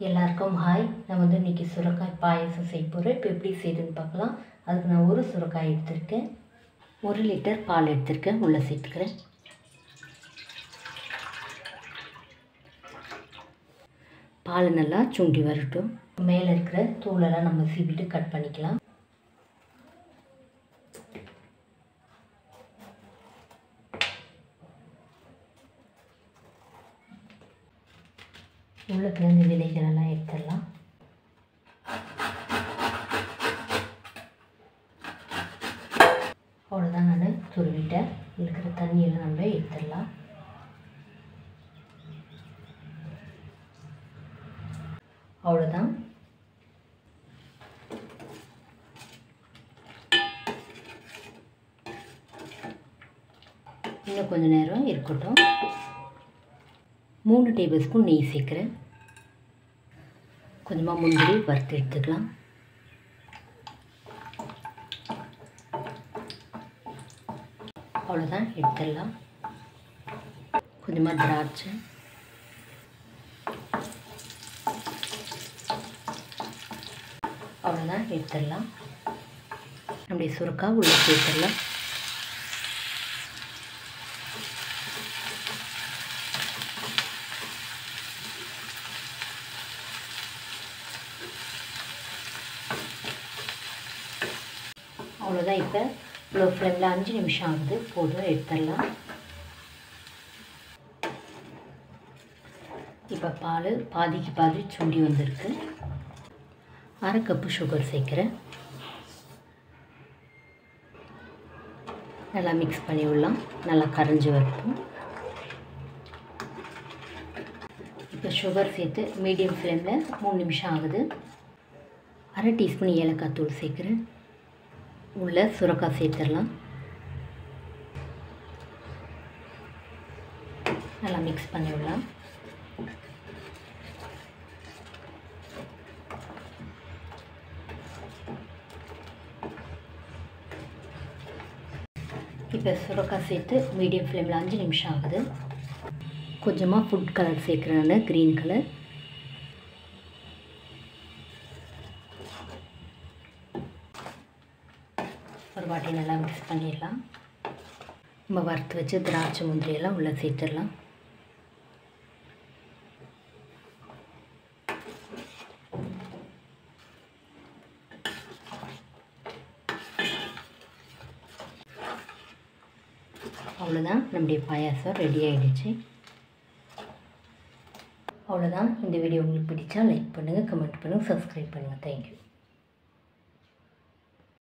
எல்லாருக்கும் ஹாய். நான் இன்றைக்கி சுரைக்காய் பாயசம் செய்ய போகிறேன். இப்போ எப்படி செய்யுதுன்னு பார்க்கலாம். அதுக்கு நான் ஒரு சுரைக்காய் எடுத்திருக்கேன். 1 லிட்டர் பால் எடுத்திருக்கேன். உள்ளே சேர்த்துக்கிறேன். பால் நல்லா சுண்டி வரட்டும். மேலே இருக்கிற தூளெல்லாம் நம்ம சீவிட்டு கட் பண்ணிக்கலாம். உள்ளுக்குள்ள இந்த விதைகளெல்லாம் எடுத்துடலாம். அவ்வளோதான், நான் துருவிட்டேன். இருக்கிற தண்ணியெல்லாம் நம்ம எடுத்துடலாம். அவ்வளோதான். இன்னும் கொஞ்சம் நேரம் இருக்கட்டும். 3 டேபிள் ஸ்பூன் நெய் சேர்க்குறேன். கொஞ்சமாக முந்திரி வறுத்து எடுத்துக்கலாம். அவ்வளோதான், எடுத்துடலாம். கொஞ்சமாக திராட்சை, அவ்வளோதான், எடுத்துடலாம். நம்முடைய சுரைக்காய் உள்ளே சேர்த்துடலாம். அவ்வளோதான். இப்போ லோ ஃப்ளேமில் 5 நிமிஷம் ஆகுது. போதும், எடுத்துடலாம். இப்போ பால் பாதிக்கு பாதி சுண்டி வந்திருக்கு. 1/2 கப்பு சுகர் சேர்க்குறேன். நல்லா மிக்ஸ் பண்ணி விடலாம். நல்லா கரைஞ்சி வரட்டும். இப்போ சுகர் சேர்த்து மீடியம் ஃப்ளேமில் 3 நிமிஷம் ஆகுது. 1/2 டீஸ்பூன் ஏலக்காய் தூள் சேர்க்குறேன். உள்ள சுரைக்காய் சேர்த்துடலாம். நல்லா மிக்ஸ் பண்ணி விடலாம். இப்போ சுரைக்காய் சேர்த்து மீடியம் ஃப்ளேமில் 5 நிமிஷம் ஆகுது. கொஞ்சமாக ஃபுட் கலர் சேர்க்குறேன், க்ரீன் கலர். ஒரு வாட்டி நல்லா மிக்ஸ் பண்ணிடலாம். நம்ம வறுத்து வச்சு திராட்சை முந்திரியெல்லாம் உள்ளே சேர்த்துடலாம். அவ்வளோதான், நம்முடைய பாயாசம் ரெடி ஆகிடுச்சு. அவ்வளோதான். இந்த வீடியோ உங்களுக்கு பிடிச்சா லைக் பண்ணுங்கள், கமெண்ட் பண்ணுங்கள், சப்ஸ்கிரைப் பண்ணுங்கள். தேங்க்யூ.